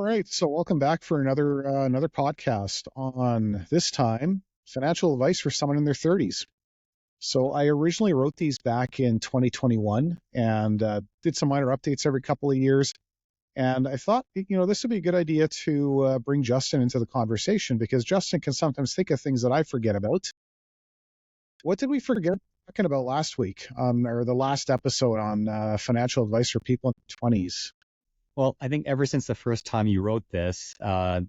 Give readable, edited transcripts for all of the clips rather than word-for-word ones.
right, so welcome back for another podcast on this time financial advice for someone in their 30s. So I originally wrote these back in 2021 and did some minor updates every couple of years. And I thought, this would be a good idea to bring Justin into the conversation because Justin can sometimes think of things that I forget about. What did we forget talking about last week or the last episode on financial advice for people in their 20s? Well, I think ever since the first time you wrote this,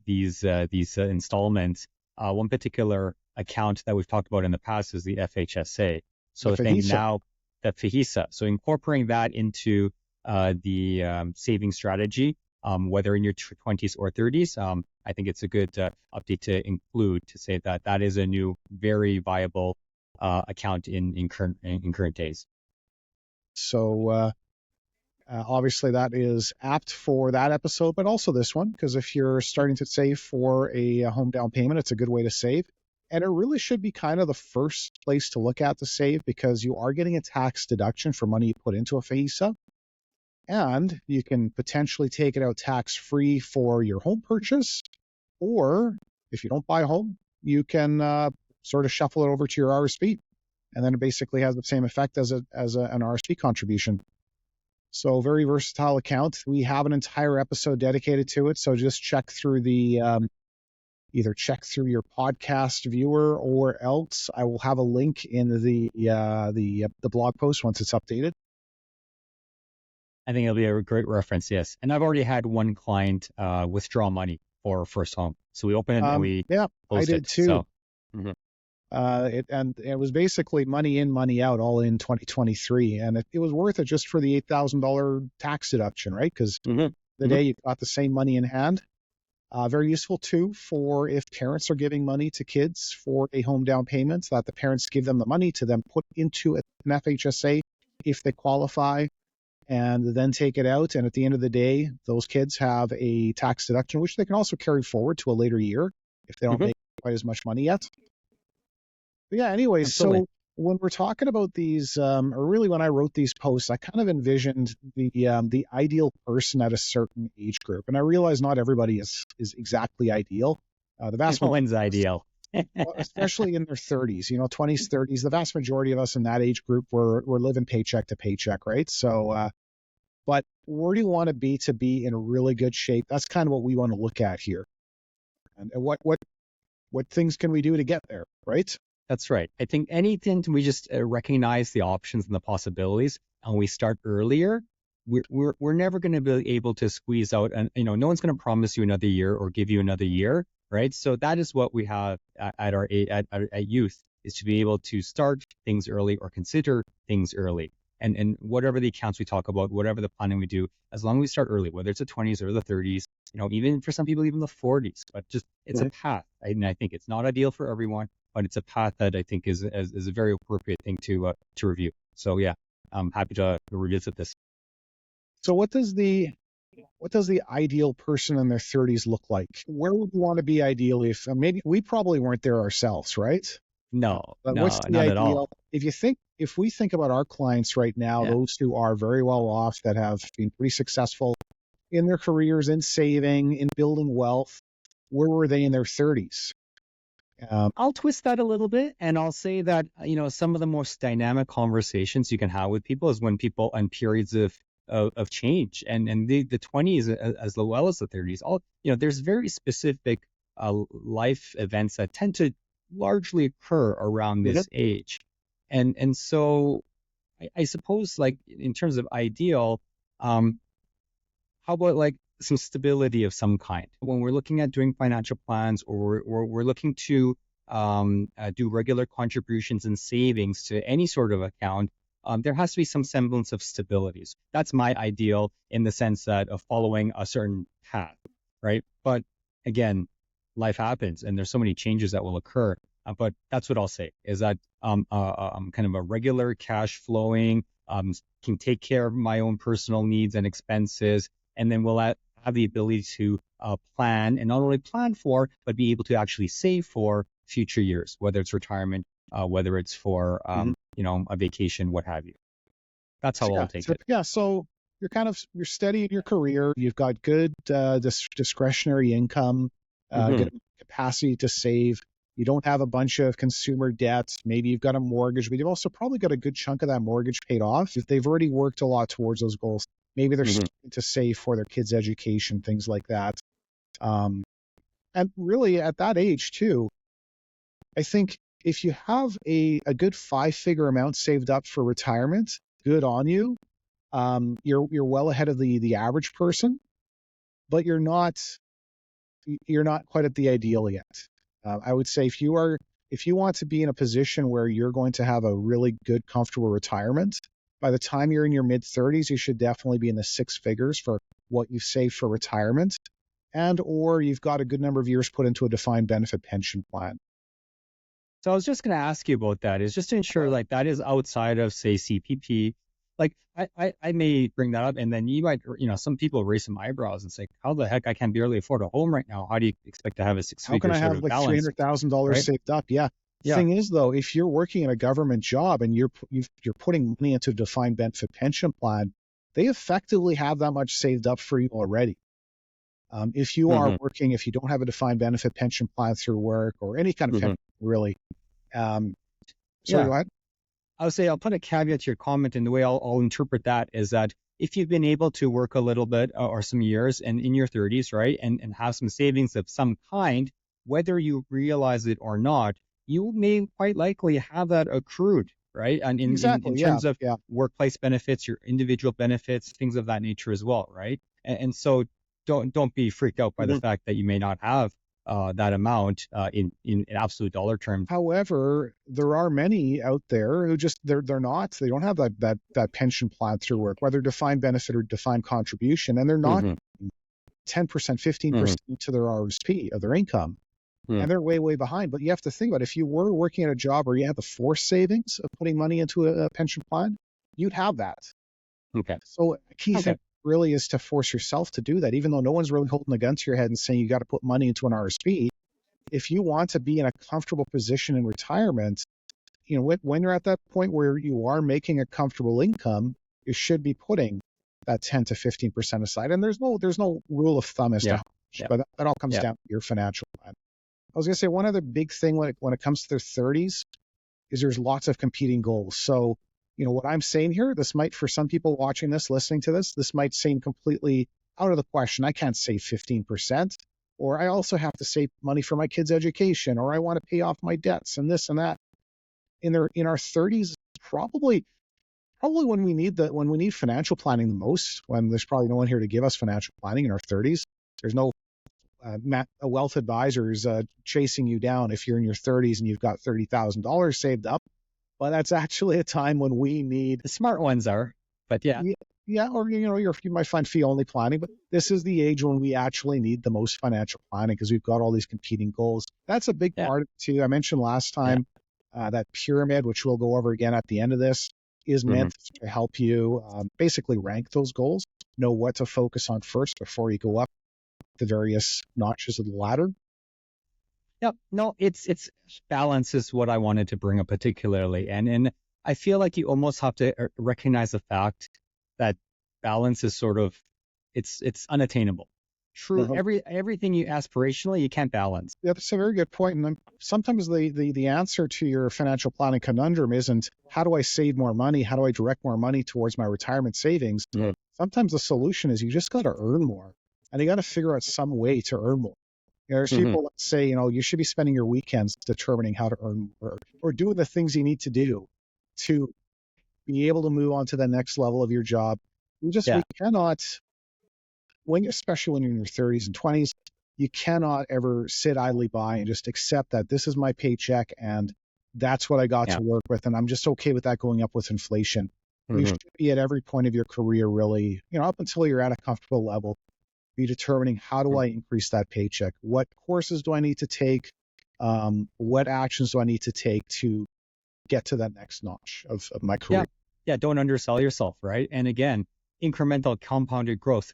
these installments, one particular account that we've talked about in the past is the FHSA. So I think now the FHISA. So incorporating that into the saving strategy, whether in your 20s or 30s, I think it's a good update to include to say that that is a new, very viable account in current days. So obviously that is apt for that episode, but also this one, because if you're starting to save for a home down payment, it's a good way to save. And it really should be kind of the first place to look at to save because you are getting a tax deduction for money you put into a FHISA. And you can potentially take it out tax-free for your home purchase. Or if you don't buy a home, you can sort of shuffle it over to your RSP. And then it basically has the same effect as an RSP contribution. So very versatile account. We have an entire episode dedicated to it. So just check through either check through your podcast viewer or else I will have a link in the blog post once it's updated. I think it'll be a great reference, yes. And I've already had one client withdraw money for first home. So we opened it and we closed I did it. too. So, it was basically money in, money out, all in 2023, and it was worth it just for the $8,000 tax deduction, right? Because the day you got the same money in hand. Very useful too for if parents are giving money to kids for a home down payment, that the parents give them the money to then put into an FHSA if they qualify, and then take it out. And at the end of the day, those kids have a tax deduction, which they can also carry forward to a later year if they don't make quite as much money yet. But yeah, anyways, so when we're talking about these, or really when I wrote these posts, I kind of envisioned the ideal person at a certain age group. And I realize not everybody is exactly ideal. The vast no one's ideal. Especially in their 30s, 20s, 30s, the vast majority of us in that age group, we're living paycheck to paycheck, right? So, but where do you want to be in really good shape? That's kind of what we want to look at here. And what things can we do to get there, right? That's right. I think anything we just recognize the options and the possibilities, and we start earlier, we're never going to be able to squeeze out, and no one's going to promise you another year or give you another year, right? So that is what we have at youth, is to be able to start things early or consider things early. And whatever the accounts we talk about, whatever the planning we do, as long as we start early, whether it's the 20s or the 30s, even for some people, even the 40s, but just it's a path. And I think it's not ideal for everyone, but it's a path that I think is a very appropriate thing to review. So yeah, I'm happy to revisit this. So what does the ideal person in their 30s look like? Where would you want to be ideally? If maybe we probably weren't there ourselves, right? No, what's the not ideal? at all. If we think about our clients right now, those who are very well off, that have been pretty successful in their careers, in saving, in building wealth, where were they in their 30s? I'll twist that a little bit, and I'll say that some of the most dynamic conversations you can have with people is when people on periods of change, and the 20s as well as the 30s. There's very specific life events that tend to largely occur around this age, and so I suppose, like, in terms of ideal, how about like some stability of some kind when we're looking at doing financial plans, or we're looking to do regular contributions and savings to any sort of account. There has to be some semblance of stability. So that's my ideal, in the sense that of following a certain path, right? But again, life happens and there's so many changes that will occur. But that's what I'll say, is that kind of a regular cash flowing, can take care of my own personal needs and expenses, and then will have the ability to plan, and not only plan for, but be able to actually save for future years, whether it's retirement, whether it's for a vacation, what have you. That's how I'll take it. Yeah. So you're steady in your career. You've got good discretionary income, Hmm. good capacity to save. You don't have a bunch of consumer debts. Maybe you've got a mortgage, but you've also probably got a good chunk of that mortgage paid off. If they've already worked a lot towards those goals, maybe they're Hmm. starting to save for their kids' education, things like that. Um, and really, at that age too, I think if you have a good 5-figure amount saved up for retirement, good on you. You're well ahead of the average person, but you're not quite at the ideal yet. I would say if you want to be in a position where you're going to have a really good, comfortable retirement, by the time you're in your mid 30s, you should definitely be in the 6 figures for what you've saved for retirement, and or you've got a good number of years put into a defined benefit pension plan. So I was just going to ask you about that, is just to ensure like that is outside of, say, CPP. Like I may bring that up, and then you might, some people raise some eyebrows and say, how the heck, I can barely afford a home right now. How do you expect to have a six How can figure I sort have of like three balance? hundred thousand dollars Right. saved up? Yeah. Yeah. Thing is, though, if you're working in a government job and you're putting money into a defined benefit pension plan, they effectively have that much saved up for you already. If you are Hmm. working, if you don't have a defined benefit pension plan through work or any kind of pension, Hmm. really. Um, Sorry, Yeah. go ahead. I would say I'll put a caveat to your comment, and the way I'll interpret that is that if you've been able to work a little bit or some years and in your 30s, right, and have some savings of some kind, whether you realize it or not, you may quite likely have that accrued, right? And in Exactly. Yeah. terms of Yeah. workplace benefits, your individual benefits, things of that nature as well, right? And so don't be freaked out by the Mhm. fact that you may not have that amount in absolute dollar terms. However, there are many out there who just they don't have that pension plan through work, whether defined benefit or defined contribution, and they're not Hmm. 10%, Hmm. 15% to their RSP of their income. Hmm. And they're way, way behind. But you have to think about it. If you were working at a job where you had the forced savings of putting money into a pension plan, you'd have that. Okay. So a key thing Okay. really is to force yourself to do that, even though no one's really holding a gun to your head and saying you got to put money into an RSP. If you want to be in a comfortable position in retirement, when you're at that point where you are making a comfortable income, you should be putting that 10 to 15% aside. And there's no rule of thumb as to Yeah. how much, Yeah. but that all comes Yeah. down to your financial plan. I was going to say one other big thing when it comes to their 30s is there's lots of competing goals. So, what I'm saying here, this might, for some people watching this, listening to this might seem completely out of the question. I can't save 15%, or I also have to save money for my kids' education, or I want to pay off my debts and this and that. In our 30s, probably when we need financial planning the most, when there's probably no one here to give us financial planning in our 30s. There's no wealth advisors chasing you down if you're in your 30s and you've got $30,000 saved up. But that's actually a time when we need, The smart ones are, but yeah. yeah, or you might find fee only planning, but this is the age when we actually need the most financial planning because we've got all these competing goals. That's a big Yeah. part of it too. I mentioned last Yeah. time that pyramid, which we'll go over again at the end of this, is Hmm. meant to help you basically rank those goals, know what to focus on first before you go up the various notches of the ladder. Yep. No, it's balance is what I wanted to bring up particularly, and I feel like you almost have to recognize the fact that balance is sort of it's unattainable. True, everything you aspirationally you can't balance. Yeah, that's a very good point. And sometimes the answer to your financial planning conundrum isn't how do I save more money? How do I direct more money towards my retirement savings? Mhm. Sometimes the solution is you just got to earn more, and you got to figure out some way to earn more. There's Hmm. people that say, you should be spending your weekends determining how to earn more, or doing the things you need to do to be able to move on to the next level of your job. We Yeah. cannot, especially when you're in your 30s and 20s, you cannot ever sit idly by and just accept that this is my paycheck and that's what I got Yeah. to work with. And I'm just okay with that going up with inflation. You Hmm. should be at every point of your career, really, up until you're at a comfortable level, be determining how do I increase that paycheck? What courses do I need to take? What actions do I need to take to get to that next notch of my Yeah. career? Yeah. Don't undersell yourself, right? And again, incremental compounded growth.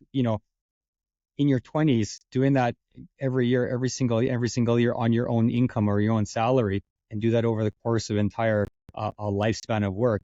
In your 20s, doing that every year, every single year on your own income or your own salary, and do that over the course of entire a lifespan of work,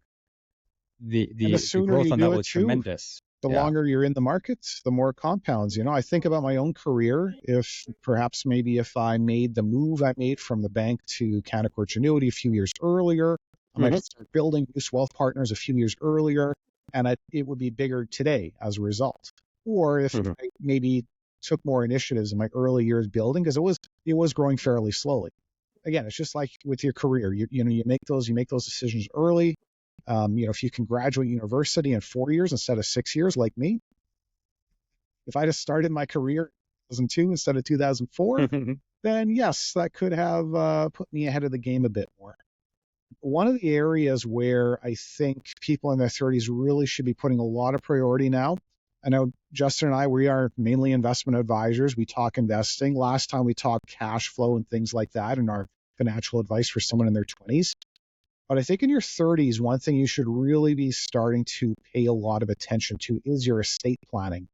the And the the sooner growth you on do that it was too, tremendous. The Yeah. longer you're in the markets, the more it compounds. I think about my own career. If perhaps maybe if I made the move I made from the bank to Canaccord Genuity a few years earlier, I might Hmm. start building Goose Wealth Partners a few years earlier, and it would be bigger today as a result. Or if Hmm. I maybe took more initiatives in my early years building, because it was growing fairly slowly. Again, it's just like with your career. You make those decisions early. If you can graduate university in 4 years instead of 6 years, like me, if I just started my career in 2002 instead of 2004, then yes, that could have put me ahead of the game a bit more. One of the areas where I think people in their 30s really should be putting a lot of priority now. I know Justin and I, we are mainly investment advisors. We talk investing. Last time we talked cash flow and things like that and our financial advice for someone in their 20s. But I think in your 30s, one thing you should really be starting to pay a lot of attention to is your estate planning,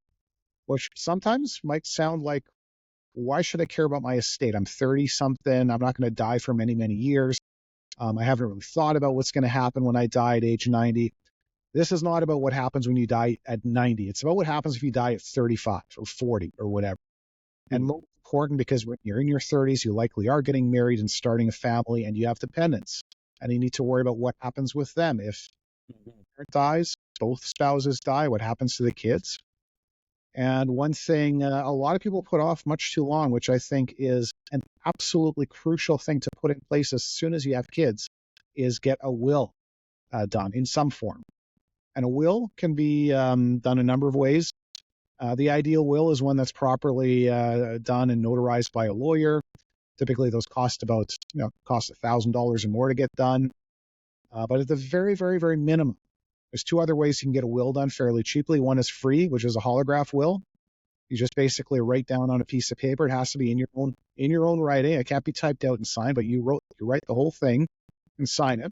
which sometimes might sound like, why should I care about my estate? I'm 30 something. I'm not going to die for many, many years. I haven't really thought about what's going to happen when I die at age 90. This is not about what happens when you die at 90. It's about what happens if you die at 35 or 40 or whatever. And most important, because when you're in your 30s, you likely are getting married and starting a family, and you have dependents. And you need to worry about what happens with them. If parent dies, both spouses die, what happens to the kids? And one thing a lot of people put off much too long, which I think is an absolutely crucial thing to put in place as soon as you have kids, is get a will done in some form. And a will can be done a number of ways. The ideal will is one that's properly done and notarized by a lawyer. Typically, those cost $1,000 or more to get done. But at the very, very, very minimum, there's two other ways you can get a will done fairly cheaply. One is free, which is a holograph will. You just basically write down on a piece of paper. It has to be in your own writing. It can't be typed out and signed, but you write the whole thing and sign it.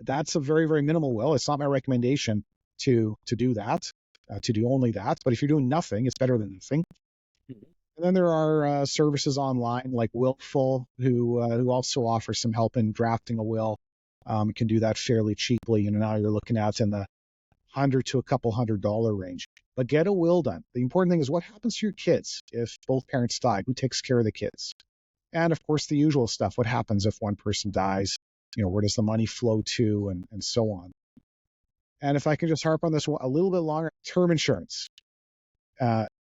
That's a very, very minimal will. It's not my recommendation to do that, to do only that. But if you're doing nothing, it's better than nothing. And then there are services online like Willful, who also offer some help in drafting a will. Can do that fairly cheaply. Now you're looking at in the $100 to a couple $100 range. But get a will done. The important thing is what happens to your kids if both parents die? Who takes care of the kids? And of course, the usual stuff. What happens if one person dies? Where does the money flow to, and so on. And if I can just harp on this a little bit longer, term insurance.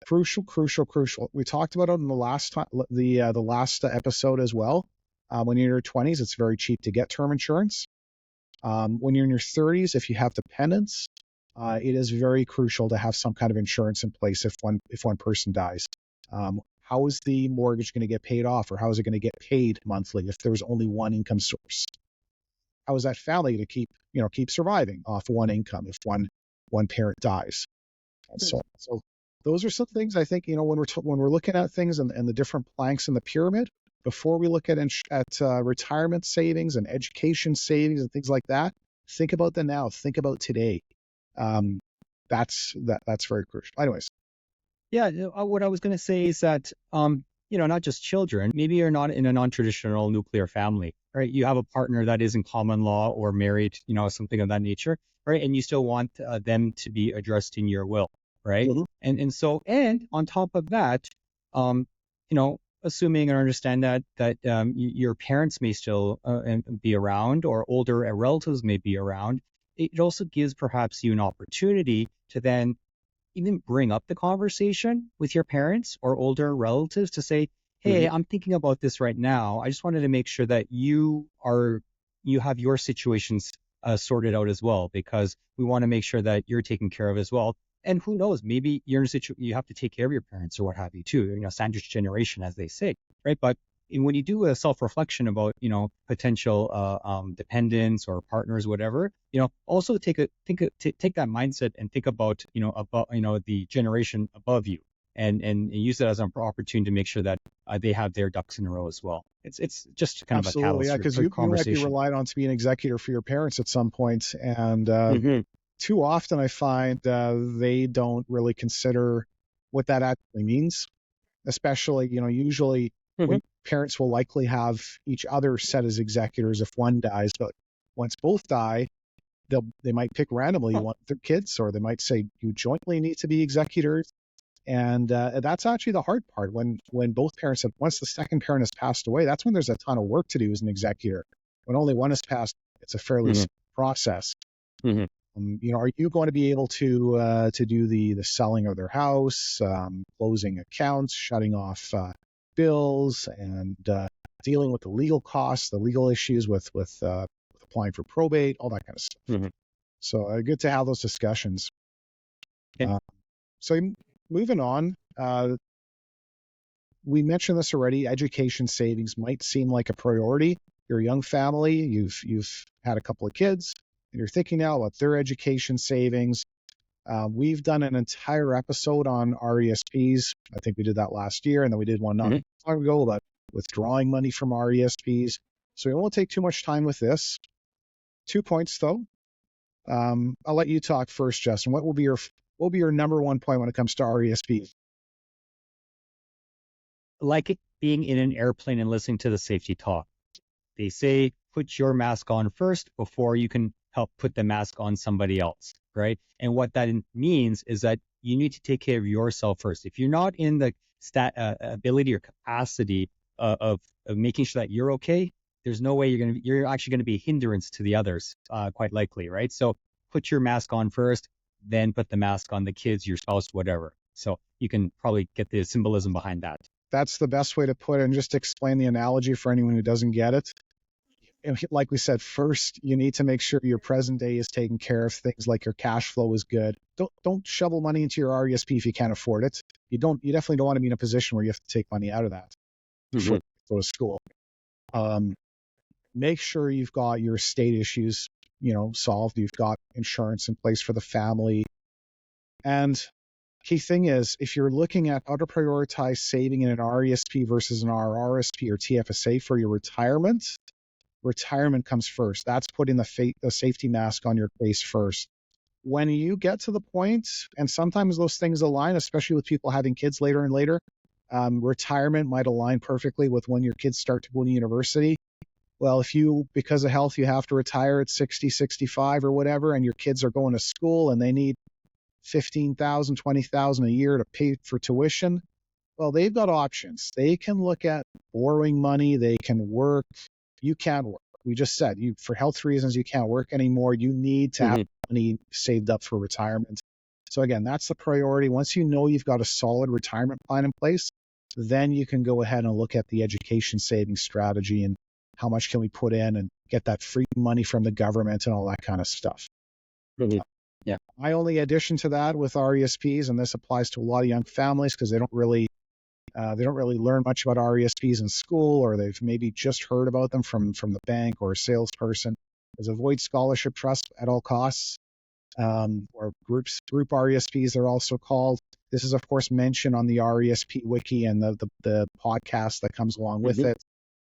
Crucial, crucial, crucial. We talked about it in the last time, the last episode as well. When you're in your 20s, it's very cheap to get term insurance. When you're in your 30s, if you have dependents, it is very crucial to have some kind of insurance in place if one person dies. How is the mortgage going to get paid off, or how is it going to get paid monthly if there's only one income source? How is that family to keep surviving off one income if one parent dies? And so those are some things I think when we're looking at things and the different planks in the pyramid. Before we look at retirement savings and education savings and things like that, think about the now. Think about today. Um, that's very crucial. Anyways, Yeah, what I was going to say is that, not just children, maybe you're not in a non-traditional nuclear family, right? You have a partner that is in common law or married, something of that nature, right? And you still want them to be addressed in your will, right? Mhm. And on top of that, um, assuming or understand that your parents may still be around, or older relatives may be around, it also gives perhaps you an opportunity to then even bring up the conversation with your parents or older relatives to say, hey, Mhm. I'm thinking about this right now. I just wanted to make sure that you have your situations sorted out as well, because we want to make sure that you're taken care of as well. And who knows, maybe you're in a situation you have to take care of your parents or what have you too, sandwich generation, as they say, right? But when you do a self-reflection about, potential dependents or partners, whatever, also take that mindset and think about, the generation above you, and use it as an opportunity to make sure that they have their ducks in a row as well. It's just kind of a Absolutely, catalyst yeah, because for you might be conversation. relied on to be an executor for your parents at some point, and Hmm. too often I find they don't really consider what that actually means. Especially, usually Hmm. when parents will likely have each other set as executors if one dies, but once both die, they might pick randomly one of their kids, or they might say you jointly need to be executors. And that's actually the hard part when both parents have, once the second parent has passed away, that's when there's a ton of work to do as an executor. When only one has passed, it's a fairly Mm-hmm. simple process. Mm-hmm. Are you going to be able to do the selling of their house, closing accounts, shutting off bills, and dealing with the legal costs, the legal issues with applying for probate, all that kind of stuff. Mm-hmm. So good to have those discussions. Okay. Uh, so moving on, we mentioned this already. Education savings might seem like a priority. You're a young family. You've had a couple of kids, and you're thinking now about their education savings. We've done an entire episode on RESPs. I think we did that last year, and then we did one not long ago about withdrawing money from RESPs. So we won't take too much time with this. 2 points though. I'll let you talk first, Justin. What will be your number one point when it comes to RESPs? Like it being in an airplane and listening to the safety talk. They say put your mask on first before you can help put the mask on somebody else, right? And what that means is that you need to take care of yourself first. If you're not in the ability or capacity of making sure that you're okay, there's no way you're actually going to be a hindrance to the others, quite likely, right? So put your mask on first, then put the mask on the kids, your spouse, whatever. So you can probably get the symbolism behind that. That's the best way to put it, and just explain the analogy for anyone who doesn't get it. And like we said, first you need to make sure your present day is taken care of. Things like your cash flow is good. Don't shovel money into your RESP if you can't afford it. You definitely don't want to be in a position where you have to take money out of that before you go to school. Make sure you've got your estate issues, solved. You've got insurance in place for the family. And key thing is, if you're looking at how to prioritize saving in an RESP versus an RRSP or TFSA for your retirement comes first. That's putting the safety mask on your face first. When you get to the point, and sometimes those things align, especially with people having kids later and later, retirement might align perfectly with when your kids start to go to university. Well, if you, because of health, you have to retire at 60, 65 or whatever, and your kids are going to school and they need 15,000, 20,000 a year to pay for tuition, well, they've got options. They can look at borrowing money. They can work. You can't work. We just said, for health reasons, you can't work anymore. You need to have money saved up for retirement. So again, that's the priority. Once you know you've got a solid retirement plan in place, then you can go ahead and look at the education savings strategy and how much can we put in and get that free money from the government and all that kind of stuff. Yeah. My only addition to that with RESPs, and this applies to a lot of young families because they don't really learn much about RESPs in school, or they've maybe just heard about them from the bank or a salesperson, is avoid scholarship trust at all costs, or group RESPs they're also called. This is of course mentioned on the RESP wiki and the podcast that comes along with it.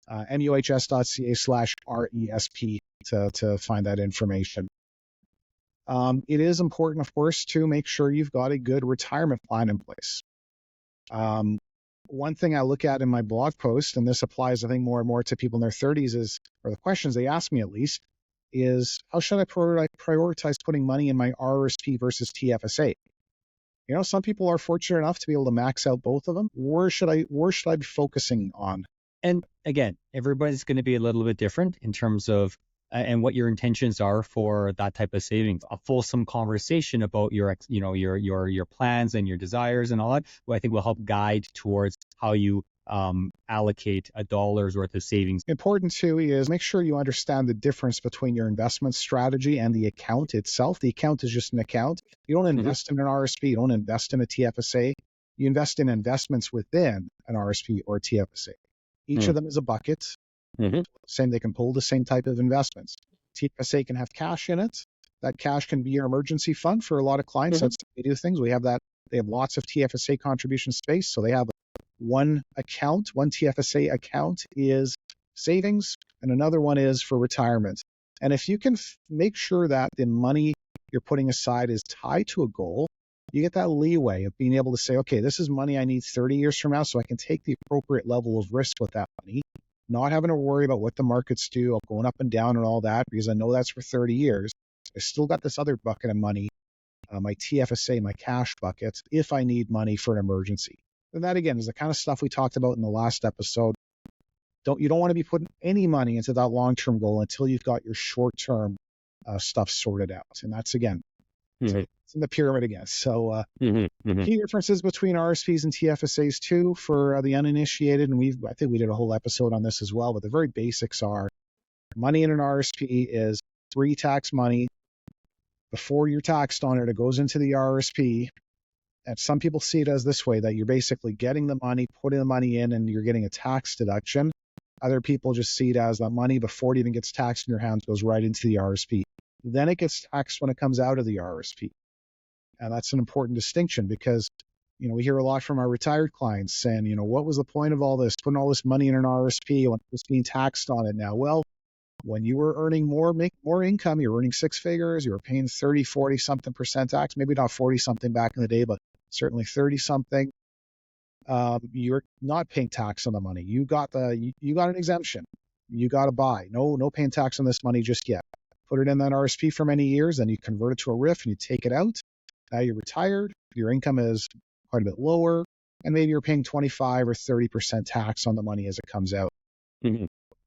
muhs.ca/RESP to find that information. It is important, of course, to make sure you've got a good retirement plan in place. One thing I look at in my blog post, and this applies, I think, more and more to people in their 30s, or the questions they ask me at least, is how should I prioritize putting money in my RRSP versus TFSA? Some people are fortunate enough to be able to max out both of them. Where should I be focusing on? And again, everybody's going to be a little bit different in terms of and what your intentions are for that type of savings. A fulsome conversation about your plans and your desires and all that, I think will help guide towards how you allocate a dollar's worth of savings. Important too is make sure you understand the difference between your investment strategy and the account itself. The account is just an account. You don't invest in an RSP. You don't invest in a TFSA. You invest in investments within an RSP or TFSA. Each of them is a bucket. They can pull the same type of investments. TFSA can have cash in it. That cash can be your emergency fund for a lot of clients. That's how they do things. We have that. They have lots of TFSA contribution space. So they have one TFSA account is savings, and another one is for retirement. And if you can make sure that the money you're putting aside is tied to a goal, you get that leeway of being able to say, okay, this is money I need 30 years from now, so I can take the appropriate level of risk with that money, not having to worry about what the markets do, going up and down and all that, because I know that's for 30 years. I still got this other bucket of money, my TFSA, my cash bucket, if I need money for an emergency. And that again is the kind of stuff we talked about in the last episode. You don't want to be putting any money into that long-term goal until you've got your short-term stuff sorted out. And that's again, Mm-hmm. it's in the pyramid again. So Mm-hmm. key differences between RSPs and TFSAs too for the uninitiated, and I think we did a whole episode on this as well, but the very basics are money in an RSP is pre-tax money. Before you're taxed on it, it goes into the RSP. And some people see it as this way, that you're basically getting the money, putting the money in, and you're getting a tax deduction. Other people just see it as that money before it even gets taxed in your hands goes right into the RSP. Then it gets taxed when it comes out of the RSP. And that's an important distinction because, we hear a lot from our retired clients saying, what was the point of all this, putting all this money in an RSP when it's being taxed on it now? Well, when you were earning more income, you're earning six figures, you were paying 30, 40 something percent tax, maybe not 40 something back in the day, but certainly 30 something. You're not paying tax on the money. You got an exemption. You got to buy. No paying tax on this money just yet. Put it in that RSP for many years, then you convert it to a RIF and you take it out. Now you're retired. Your income is quite a bit lower, and maybe you're paying 25 or 30% tax on the money as it comes out. Mm-hmm.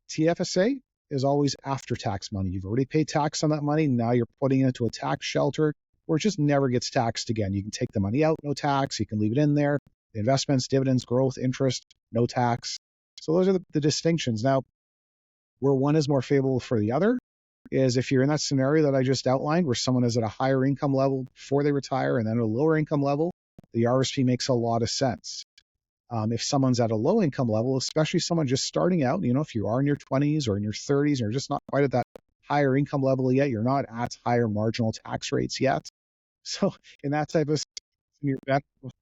TFSA is always after tax money. You've already paid tax on that money. Now you're putting it into a tax shelter where it just never gets taxed again. You can take the money out, no tax. You can leave it in there. The investments, dividends, growth, interest, no tax. So those are the distinctions. Now, where one is more favorable for the other is if you're in that scenario that I just outlined, where someone is at a higher income level before they retire and then a lower income level, the RSP makes a lot of sense. If someone's at a low income level, especially someone just starting out, if you are in your 20s or in your 30s, and you're just not quite at that higher income level yet, you're not at higher marginal tax rates yet. So in that type of, you're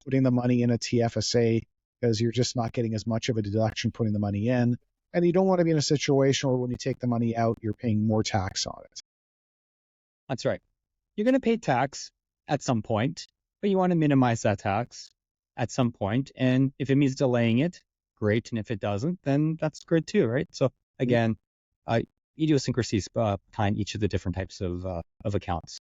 putting the money in a TFSA because you're just not getting as much of a deduction putting the money in. And you don't want to be in a situation where when you take the money out, you're paying more tax on it. That's right. You're going to pay tax at some point, but you want to minimize that tax at some point. And if it means delaying it, great. And if it doesn't, then that's good too, right? So again, idiosyncrasies behind each of the different types of accounts.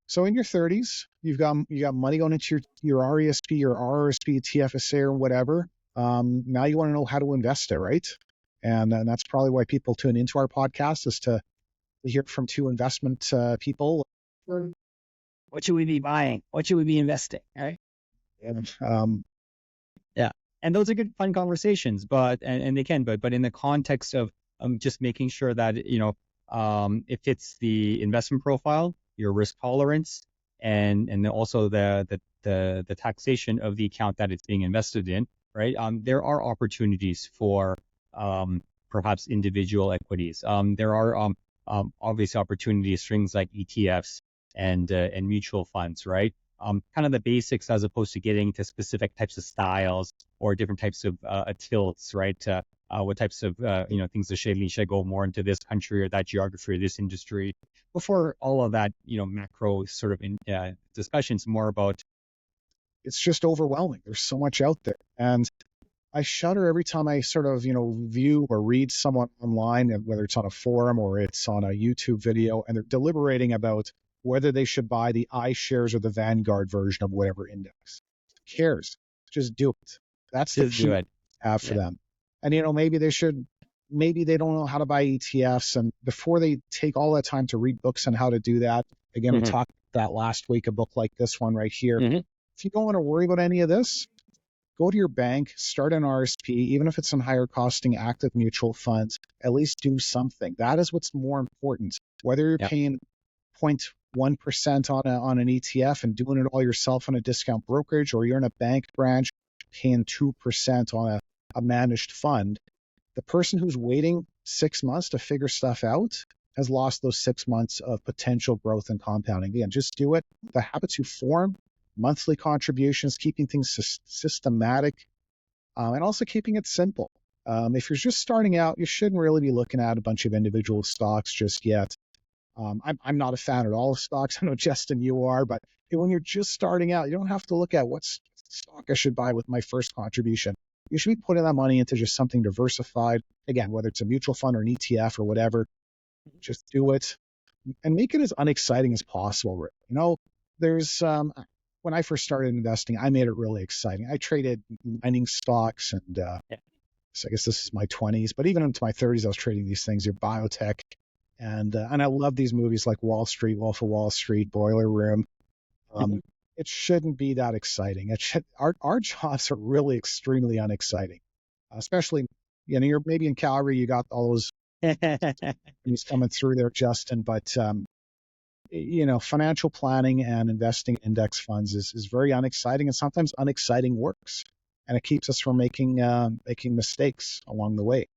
So in your 30s, you've got money going into your RESP or RRSP, TFSA or whatever. Now you want to know how to invest it, right? And that's probably why people tune into our podcast, is to hear from two investment people. What should we be buying? What should we be investing? Right? And, yeah. And those are good, fun conversations, but in the context of just making sure that, it fits the investment profile, your risk tolerance, and then also the taxation of the account that it's being invested in, right? There are opportunities for perhaps individual equities. There are obvious opportunities, things like ETFs and mutual funds, right? Kind of the basics as opposed to getting to specific types of styles or different types of tilts, right? What types of things should go more into this country or that geography or this industry. Before all of that, macro sort of discussions, more about. It's just overwhelming. There's so much out there, and I shudder every time I sort of view or read someone online, whether it's on a forum or it's on a YouTube video, and they're deliberating about whether they should buy the iShares or the Vanguard version of whatever index. Who cares? Just do it. That's the key I have for them. And maybe they don't know how to buy ETFs, and before they take all that time to read books on how to do that, again, we talked about that last week, a book like this one right here. If you don't want to worry about any of this, go to your bank, start an RSP, even if it's some higher costing active mutual funds, at least do something. That is what's more important. Whether you're paying 0.1% on an ETF and doing it all yourself on a discount brokerage, or you're in a bank branch paying 2% on a managed fund, the person who's waiting 6 months to figure stuff out has lost those 6 months of potential growth and compounding. Again, just do it. The habits you form, monthly contributions, keeping things systematic, and also keeping it simple. If you're just starting out, you shouldn't really be looking at a bunch of individual stocks just yet. I'm not a fan at all of stocks. I know, Justin, you are, but when you're just starting out, you don't have to look at what stock I should buy with my first contribution. You should be putting that money into just something diversified. Again, whether it's a mutual fund or an ETF or whatever, Just do it and make it as unexciting as possible. You know, there's when I first started investing, I made it really exciting. I traded mining stocks, and Yeah. so I guess this is my 20s, but even into my 30s, I was trading these things, your biotech, and I love these movies like Wall Street, Wolf of Wall Street, Boiler Room. Mhm. Um, it shouldn't be that exciting. It should our jobs are really extremely unexciting, especially you're maybe in Calgary, you got all those things coming through there, Justin, but financial planning and investing in index funds is very unexciting, and sometimes unexciting works, and it keeps us from making mistakes along the way.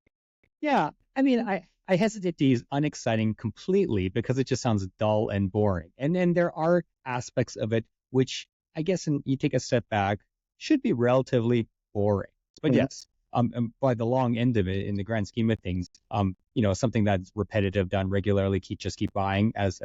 Yeah, I mean, I hesitate to use unexciting completely because it just sounds dull and boring. And then there are aspects of it which I guess, and you take a step back, should be relatively boring. But Mhm. yes, by the long end of it, in the grand scheme of things, something that's repetitive, done regularly, keep buying, as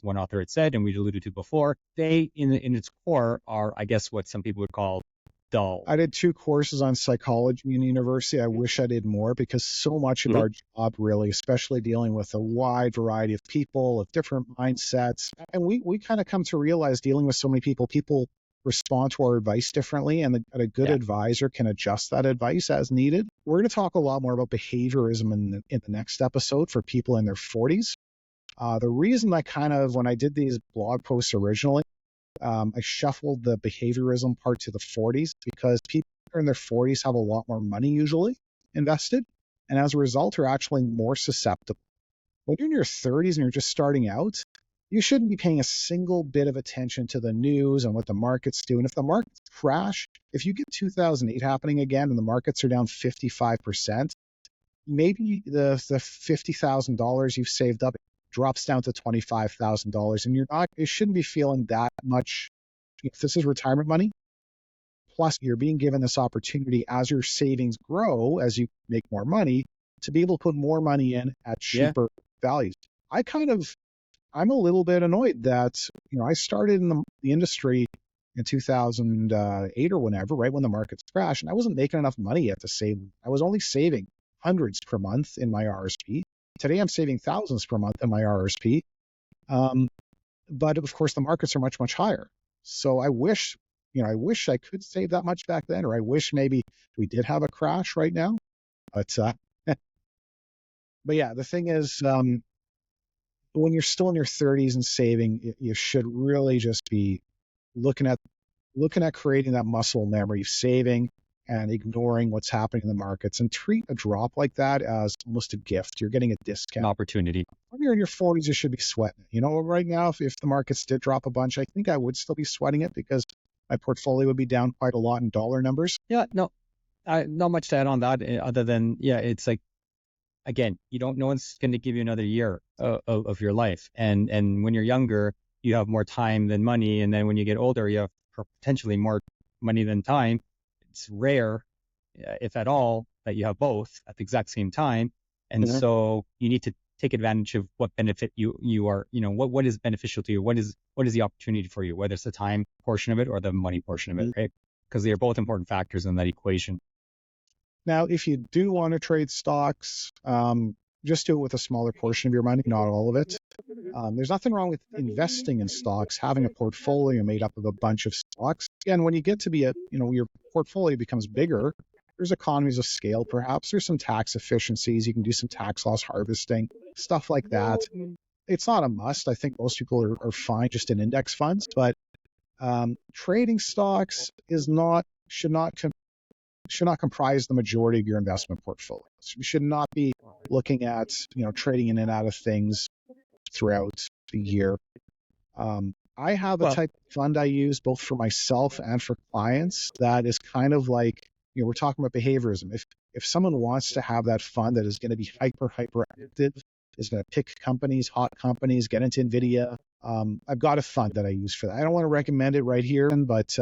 one author had said, and we alluded to before, they in its core are, I guess, what some people would call dull. I did 2 courses on psychology in university. I wish I did more because so much of Mhm. our job, really, especially dealing with a wide variety of people of different mindsets, and we kind of come to realize dealing with so many people respond to our advice differently, and a good Yeah. advisor can adjust that advice as needed. We're going to talk a lot more about behaviorism in the next episode for people in their 40s. The reason I kind of, when I did these blog posts originally, I shuffled the behaviorism part to the 40s because people in their 40s have a lot more money usually invested. And as a result, are actually more susceptible. When you're in your 30s and you're just starting out, you shouldn't be paying a single bit of attention to the news and what the markets do. And if the markets crash, if you get 2008 happening again and the markets are down 55%, maybe the $50,000 you've saved up drops down to $25,000, and you shouldn't be feeling that much. If this is retirement money, plus you're being given this opportunity as your savings grow, as you make more money, to be able to put more money in at Yeah. cheaper values. I'm a little bit annoyed that, I started in the industry in 2008 or whenever, right when the markets crashed, and I wasn't making enough money yet to save. I was only saving hundreds per month in my RSP. Today, I'm saving thousands per month in my RSP. Um, but of course, the markets are much, much higher. So I wish I could save that much back then, or I wish maybe we did have a crash right now. But, but yeah, the thing is, when you're still in your 30s and saving, you should really just be looking at creating that muscle memory of saving and ignoring what's happening in the markets, and treat a drop like that as almost a gift. You're getting a An discount. opportunity. When you're in your 40s, you should be sweating it. Right now, if the markets did drop a bunch, I think I would still be sweating it because my portfolio would be down quite a lot in dollar numbers. Yeah, no, not much to add on that other than, yeah, it's like, again, you don't know what's going to give you another year of your life. And when you're younger, you have more time than money. And then when you get older, you have potentially more money than time. It's rare, if at all, that you have both at the exact same time. And Mhm. so you need to take advantage of what benefit you are, what is beneficial to you, what is the opportunity for you, whether it's the time portion of it or the money portion of it, Mhm. right? Because they are both important factors in that equation. Now, if you do want to trade stocks, just do it with a smaller portion of your money, not all of it. There's nothing wrong with investing in stocks, having a portfolio made up of a bunch of stocks. Again, when you get to be your portfolio becomes bigger, there's economies of scale, perhaps. There's some tax efficiencies. You can do some tax loss harvesting, stuff like that. It's not a must. I think most people are fine just in index funds, but trading stocks should not comprise the majority of your investment portfolio. So you should not be looking at trading in and out of things throughout the year. I have a Well, type of fund I use both for myself and for clients that is kind of like, we're talking about behaviorism. If someone wants to have that fund that is going to be hyper active, is going to pick companies, hot companies, get into Nvidia, I've got a fund that I use for that. I don't want to recommend it right here, but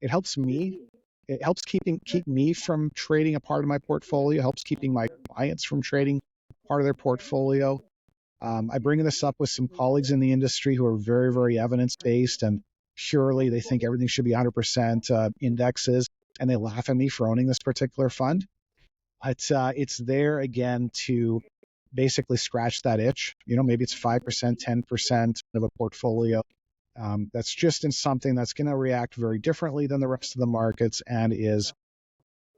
it helps me. It helps keep me from trading a part of my portfolio. Helps keeping my clients from trading part of their portfolio. I bring this up with some colleagues in the industry who are very, very evidence based, and purely they think everything should be 100% indexes, and they laugh at me for owning this particular fund. But it's there again to basically scratch that itch. Maybe it's 5%, 10% of a portfolio. That's just in something that's going to react very differently than the rest of the markets and is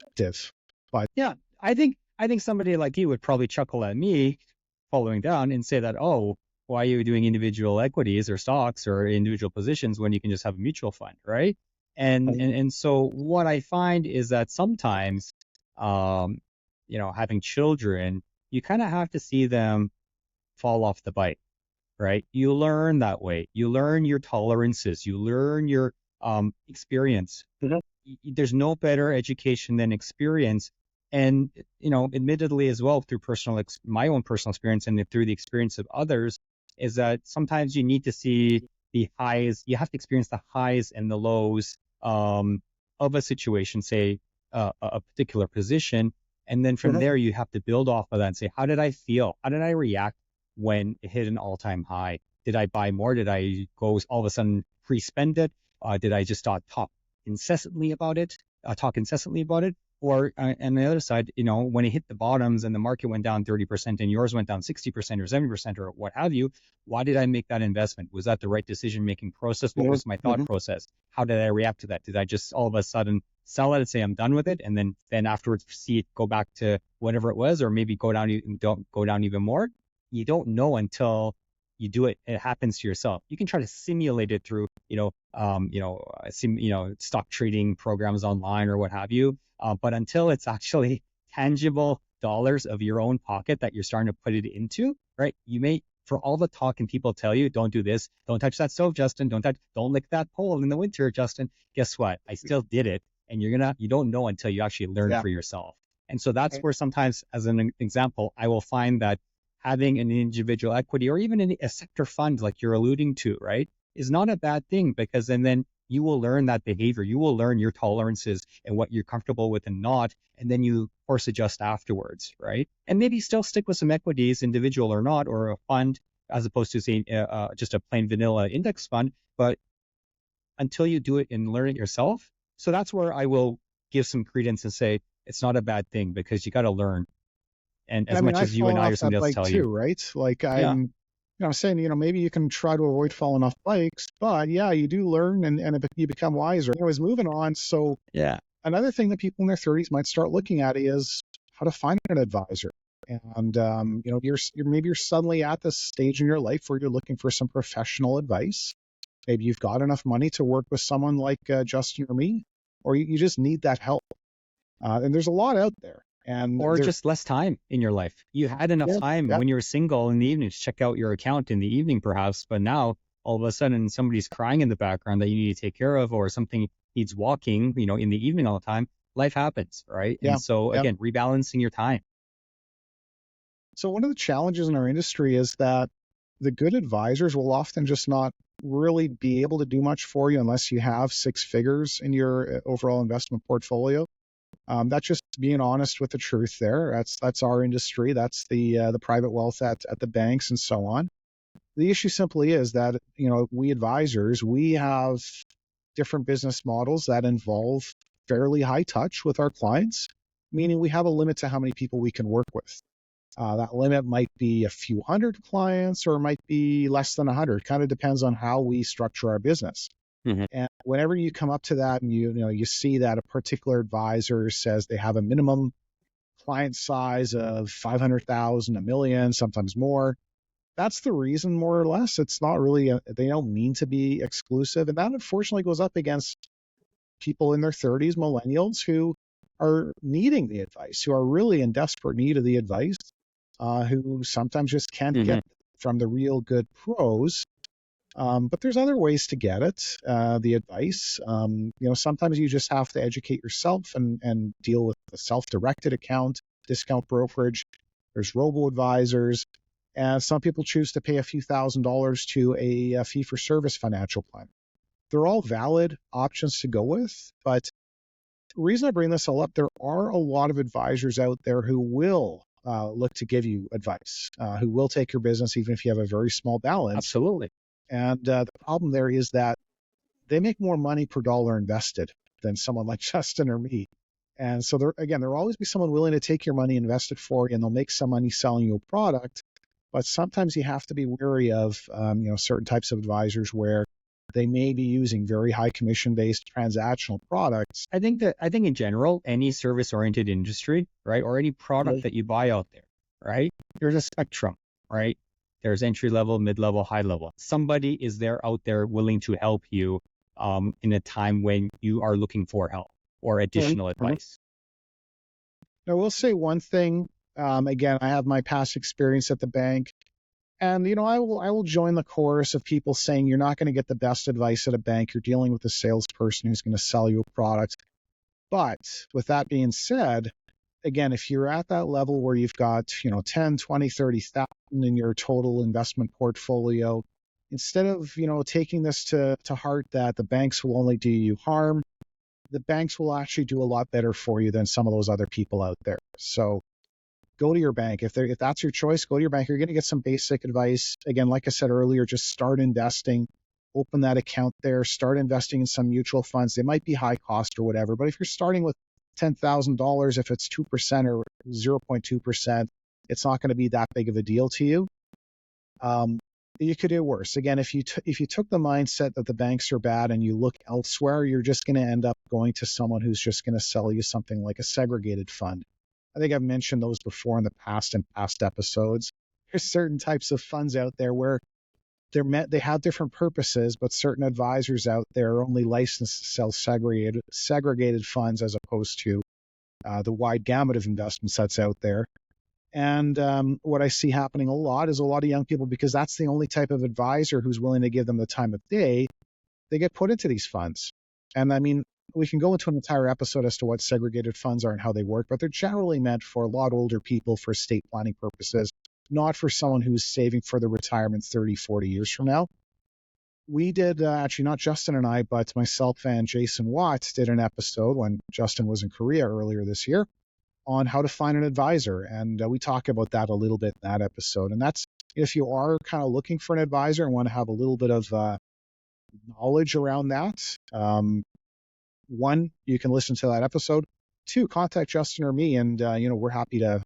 active. But Yeah, I think somebody like you would probably chuckle at me following down and say that, oh, why are you doing individual equities or stocks or individual positions when you can just have a mutual fund, right? And so what I find is that sometimes, um, having children, you kind of have to see them fall off the bike, right? You learn that way. You learn your tolerances. You learn your experience. There's no better education than experience. And, admittedly as well, through my own personal experience and through the experience of others, is that sometimes you need to see the highs, you have to experience the highs and the lows of a situation, say a particular position. And then from there, you have to build off of that and say, how did I feel? How did I react when it hit an all-time high? Did I buy more? Did I go all of a sudden pre-spend it? Did I just talk incessantly about it? Or on the other side, when it hit the bottoms and the market went down 30% and yours went down 60% or 70% or what have you, why did I make that investment? Was that the right decision-making process? What was my thought process? How did I react to that? Did I just all of a sudden sell it and say I'm done with it, and then afterwards see it go back to whatever it was, or maybe don't go down even more? You don't know until you do it. It happens to yourself. You can try to simulate it through, stock trading programs online or what have you. But until it's actually tangible dollars of your own pocket that you're starting to put it into, right? For all the talk and people tell you, don't do this, don't touch that stove, Justin, don't lick that pole in the winter, Justin. Guess what? I still did it. And you don't know until you actually learn for yourself. And so that's where sometimes, as an example, I will find that having an individual equity or even a sector fund like you're alluding to, right, is not a bad thing, because then you will learn that behavior. You will learn your tolerances and what you're comfortable with and not, and then you course adjust afterwards, right? And maybe still stick with some equities, individual or not, or a fund, as opposed to say just a plain vanilla index fund, but until you do it and learn it yourself. So that's where I will give some credence and say it's not a bad thing, because you got to learn. And as much I've as you and fallen I or off that somebody else bike tell you. too, right? Like Yeah. I'm saying, maybe you can try to avoid falling off bikes, but yeah, you do learn and you become wiser. Anyways, moving on. So Yeah. another thing that people in their 30s might start looking at is how to find an advisor. And you're suddenly at this stage in your life where you're looking for some professional advice. Maybe you've got enough money to work with someone like Justin or me, or you just need that help. And there's a lot out there. And Or just less time in your life. You had enough time yeah, when you were single in the evening to check out your account in the evening, perhaps. But now all of a sudden somebody's crying in the background that you need to take care of, or something needs walking, in the evening all the time. Life happens, right? yeah, And so yeah. again, rebalancing your time. So one of the challenges in our industry is that the good advisors will often just not really be able to do much for you unless you have six figures in your overall investment portfolio. That's just being honest with the truth there. That's our industry. That's the private wealth at the banks and so on. The issue simply is that, we advisors, we have different business models that involve fairly high touch with our clients, meaning we have a limit to how many people we can work with. That limit might be a few hundred clients or it might be less than 100. Kind of depends on how we structure our business. Mm-hmm. And whenever you come up to that and you see that a particular advisor says they have a minimum client size of 500,000, a million, sometimes more, that's the reason, more or less. It's not really they don't mean to be exclusive, and that unfortunately goes up against people in their 30s, millennials, who are needing the advice, who are really in desperate need of the advice, who sometimes just can't Mm-hmm. get from the real good pros. But there's other ways to get it, the advice. Sometimes you just have to educate yourself and deal with a self-directed account, discount brokerage. There's robo-advisors. And some people choose to pay a few $1,000s to a fee-for-service financial plan. They're all valid options to go with, but the reason I bring this all up, there are a lot of advisors out there who will look to give you advice, who will take your business even if you have a very small balance. Absolutely. And the problem there is that they make more money per dollar invested than someone like Justin or me. And so there'll always be someone willing to take your money, invest it for you, and they'll make some money selling you a product. But sometimes you have to be wary of, certain types of advisors where they may be using very high commission-based transactional products. I think in general, any service-oriented industry, right, or any product that you buy out there, right, there's a spectrum, right? There's entry level, mid level, high level. Somebody is there out there willing to help you in a time when you are looking for help or additional advice. Now, we'll say one thing. Again, I have my past experience at the bank, and I will join the chorus of people saying you're not going to get the best advice at a bank. You're dealing with a salesperson who's going to sell you a product. But with that being said, again, if you're at that level where you've got 10, 20, 30,000 in your total investment portfolio, instead of taking this to heart that the banks will only do you harm, the banks will actually do a lot better for you than some of those other people out there. So go to your bank. If that's your choice, go to your bank. You're going to get some basic advice. Again, like I said earlier, just start investing, open that account there, start investing in some mutual funds. They might be high cost or whatever, but if you're starting with $10,000, if it's 2% or 0.2%, it's not going to be that big of a deal to you. You could do worse. Again, if you took the mindset that the banks are bad and you look elsewhere, you're just going to end up going to someone who's just going to sell you something like a segregated fund. I think I've mentioned those before in the past episodes. There's certain types of funds out there where they have different purposes, but certain advisors out there are only licensed to sell segregated funds as opposed to the wide gamut of investments that's out there. And what I see happening a lot is a lot of young people, because that's the only type of advisor who's willing to give them the time of day, they get put into these funds. And I mean, we can go into an entire episode as to what segregated funds are and how they work, but they're generally meant for a lot older people for estate planning purposes, not for someone who's saving for their retirement 30, 40 years from now. We did, actually, not Justin and I, but myself and Jason Watts did an episode when Justin was in Korea earlier this year on how to find an advisor. And we talk about that a little bit in that episode. And that's, if you are kind of looking for an advisor and want to have a little bit of knowledge around that, one, you can listen to that episode. Two, contact Justin or me, and we're happy to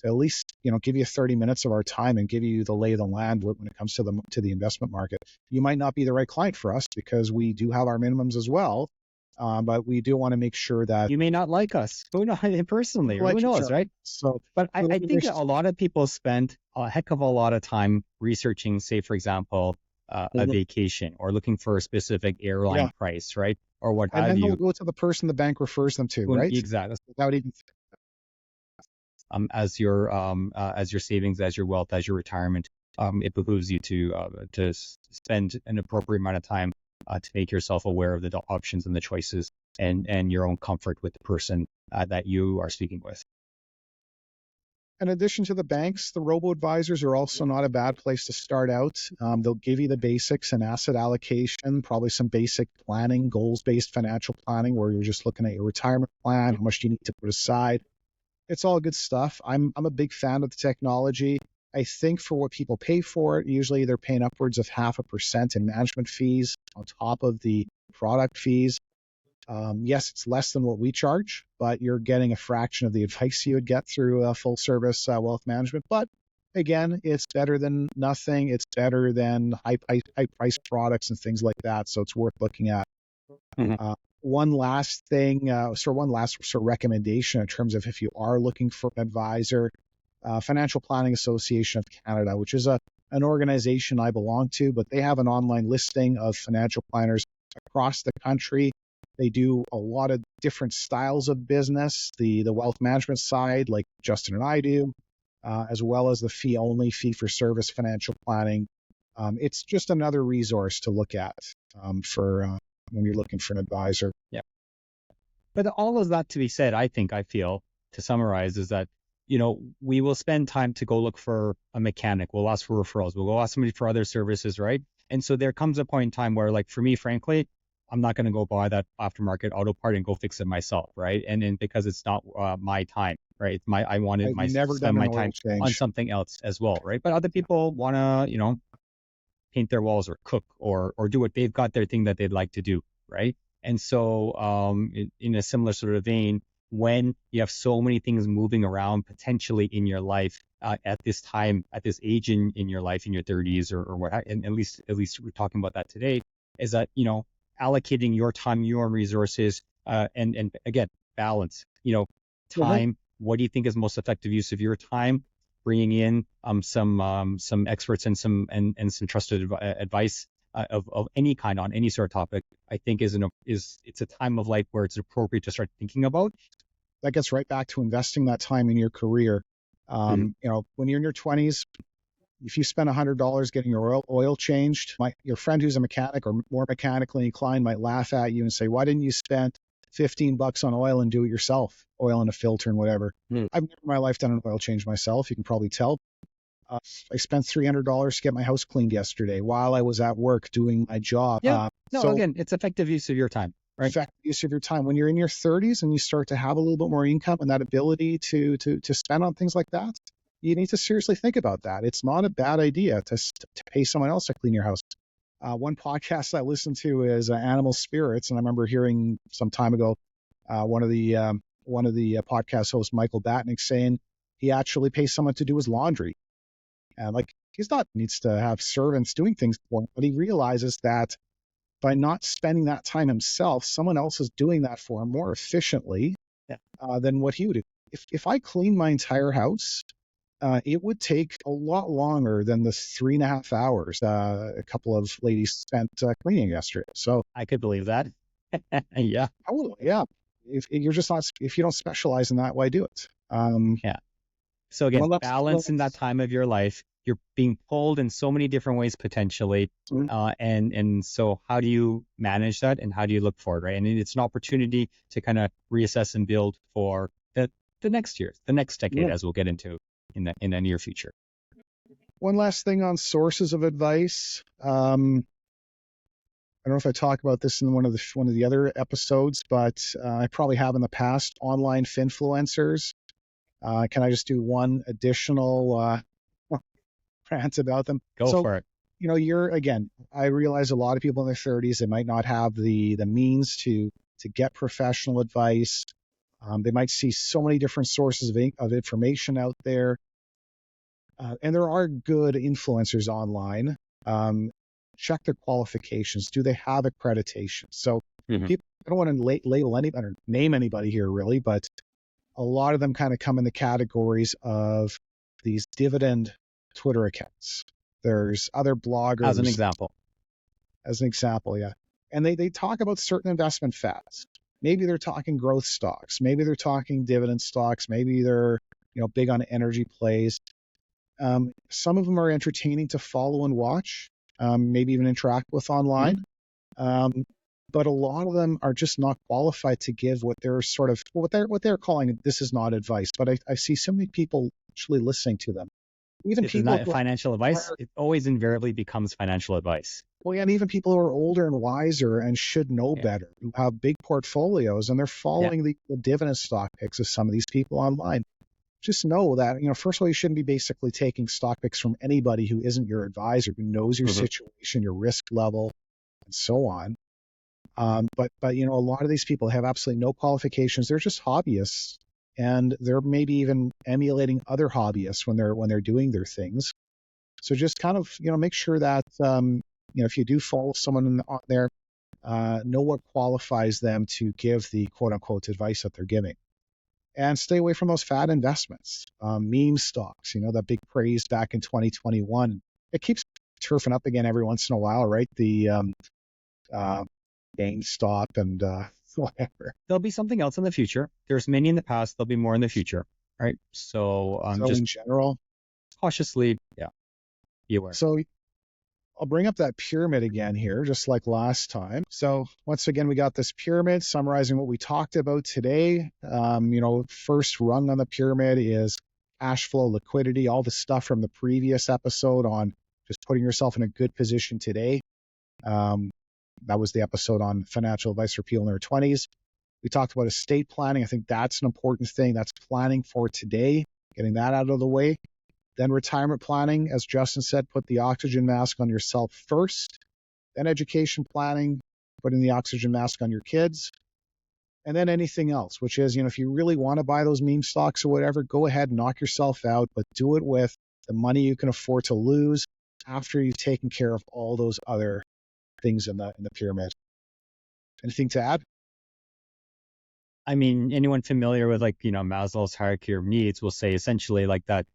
at least give you 30 minutes of our time and give you the lay of the land when it comes to the investment market. You might not be the right client for us because we do have our minimums as well, but we do want to make sure that you may not like us. Who knows personally? Who knows, right? So, but I think a lot of people spend a heck of a lot of time researching, say, for example, a vacation or looking for a specific airline price, right? Or what have you. And then they'll go to the person the bank refers them to, right? Exactly. Without even as your savings, as your wealth, as your retirement, it behooves you to spend an appropriate amount of time to make yourself aware of the options and the choices and your own comfort with the person that you are speaking with. In addition to the banks, the robo-advisors are also not a bad place to start out. They'll give you the basics and asset allocation, probably some basic planning, goals-based financial planning, where you're just looking at your retirement plan, how much do you need to put aside. It's all good stuff. I'm a big fan of the technology. I think for what people pay for it, usually they're paying upwards of 0.5% in management fees on top of the product fees. Yes, it's less than what we charge, but you're getting a fraction of the advice you would get through full service wealth management. But again, it's better than nothing. It's better than high price products and things like that. So it's worth looking at. One last recommendation in terms of if you are looking for an advisor, Financial Planning Association of Canada, which is an organization I belong to, but they have an online listing of financial planners across the country. They do a lot of different styles of business, the wealth management side, like Justin and I do, as well as the fee for service financial planning. It's just another resource to look at for when you're looking for an advisor. Yeah. But all of that to be said, I feel, to summarize, is that, we will spend time to go look for a mechanic. We'll ask for referrals. We'll go ask somebody for other services, right? And so there comes a point in time where, like, for me, frankly, I'm not going to go buy that aftermarket auto part and go fix it myself, right? And then because it's not my time, right? I wanted to spend my time on something else as well, right? But other people want to, paint their walls or cook or do what they've got their thing that they'd like to do, right? And so in a similar sort of vein, when you have so many things moving around potentially in your life at this time, at this age in your life, in your 30s or what, and at least we're talking about that today, is that, allocating your time, your resources, and again, balance, Mhm. time. What do you think is most effective use of your time? Bringing in some experts and some trusted advice of any kind on any sort of topic, I think it's a time of life where it's appropriate to start thinking about. That gets right back to investing that time in your career. Mhm. When you're in your 20s, if you spend $100 getting your oil changed, your friend who's a mechanic or more mechanically inclined might laugh at you and say, "Why didn't you spend $15 on oil and do it yourself? Oil and a filter and whatever." Mm. I've never in my life done an oil change myself. You can probably tell. Uh, I spent $300 to get my house cleaned yesterday while I was at work doing my job. Yeah. No, So again, it's effective use of your time, right? effective use of your time. When you're in your 30s and you start to have a little bit more income and that ability to spend on things like that, you need to seriously think about that. It's not a bad idea to pay someone else to clean your house. One podcast I listened to is Animal Spirits, and I remember hearing some time ago one of the podcast hosts, Michael Batnick, saying he actually pays someone to do his laundry, and like he's not needs to have servants doing things for him, but he realizes that by not spending that time himself, someone else is doing that for him more efficiently Yeah. than what he would do. If I cleaned my entire house, it would take a lot longer than the 3.5 hours a couple of ladies spent cleaning yesterday. So, I could believe that. Yeah. yeah, if you're just not, if you don't specialize in that, why do it? Yeah. So again, One last, balance in that time of your life. You're being pulled in so many different ways potentially. And so how do you manage that and how do you look forward, right? And it's an opportunity to kind of reassess and build for the next year, the next decade, as we'll get into in the near future. one last thing on sources of advice. I don't know if I talk about this in one of the other episodes, but I probably have in the past. Online finfluencers. Can I just do one additional rant about them? Go So, for it. I realize a lot of people in their 30s, they might not have the means to get professional advice. They might see so many different sources of information out there, and there are good influencers online. Check their qualifications. Do they have accreditation? So Mhm. people, I don't want to label anybody or name anybody here really, but a lot of them kind of come in the categories of these dividend Twitter accounts. There's other As an bloggers, example. as an example, yeah. And they talk about certain investment fads. Maybe they're talking growth stocks. Maybe they're talking dividend stocks. Maybe they're big on energy plays. Some of them are entertaining to follow and watch, maybe even interact with Mhm. online. Um, but a lot of them are just not qualified to give what they're sort of what they're calling this is not advice. But I see so many people actually listening to them. Even This is people not who financial advice. are It always invariably becomes financial advice. well, yeah, and even people who are older and wiser and should know Yeah. better, who have big portfolios, and they're Yeah. following the dividend stock picks of some of these people online. Just know that, first of all, you shouldn't be basically taking stock picks from anybody who isn't your advisor, who knows your Mhm. situation, your risk level, and so on. But a lot of these people have absolutely no qualifications. They're just hobbyists, and they're maybe even emulating other hobbyists when they're doing their things. So just kind of make sure that if you do follow someone on there, know what qualifies them to give the quote unquote advice that they're giving, and stay away from those fat investments, meme stocks. That big craze back in 2021. It keeps turfing up again every once in a while, right? The uh, GameStop and whatever. There'll be something else in the future. There's many in the past. There'll be more in the future, right? So So just in general, cautiously, yeah, be aware. so I'll bring up that pyramid again here, just like last time. So once again, we got this pyramid summarizing what we talked about today. First rung on the pyramid is cash flow, liquidity, all the stuff from the previous episode on just putting yourself in a good position today. That was the episode on financial advice for people in their 20s. We talked about estate planning. I think that's an important thing. That's planning for today, getting that out of the way. Then retirement planning, as Justin said, put the oxygen mask on yourself first. Then education planning, putting the oxygen mask on your kids. and then anything else, which is, if you really want to buy those meme stocks or whatever, go ahead and knock yourself out, but do it with the money you can afford to lose after you've taken care of all those other things in the pyramid. Anything to add? I mean, anyone familiar with like, Maslow's hierarchy of needs will say essentially like that,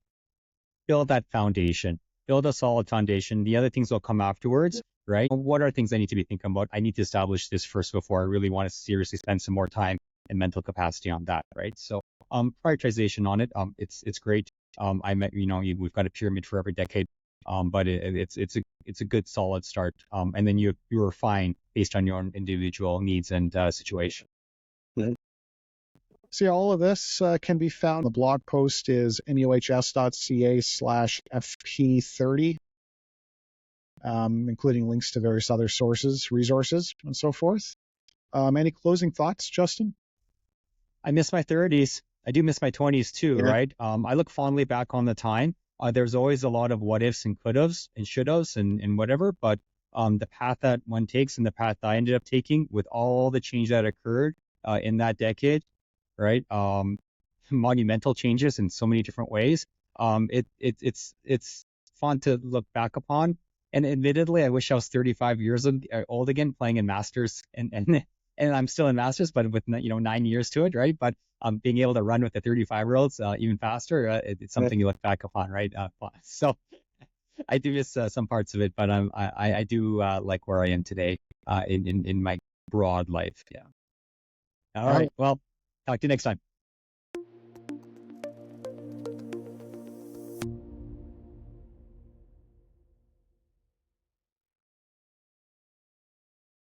build that foundation, build a solid foundation. The other things will come afterwards, right? What are things I need to be thinking about? I need to establish this first before I really want to seriously spend some more time and mental capacity on that, right? So, prioritization on it, it's great. I met, we've got a pyramid for every decade, but it's a good solid start. And then you refine based on your own individual needs and situation. See, all of this can be found. The blog post is muhs.ca/fp30, including links to various other sources, resources, and so forth. Any closing thoughts, Justin? I miss my 30s. I do miss my 20s too, Yeah. right? I look fondly back on the time. There's always a lot of what ifs and could haves and should haves and whatever, but the path that one takes and the path I ended up taking with all the change that occurred in that decade, right? Monumental changes in so many different ways. It's fun to look back upon. And admittedly, I wish I was 35 years old again, playing in Masters, and I'm still in Masters, but with 9 years to it, right? But being able to run with the 35-year-olds even faster, it's something you look back upon, right? So I do miss some parts of it, but I do like where I am today in my broad life. Yeah. All right. Well, talk to you next time.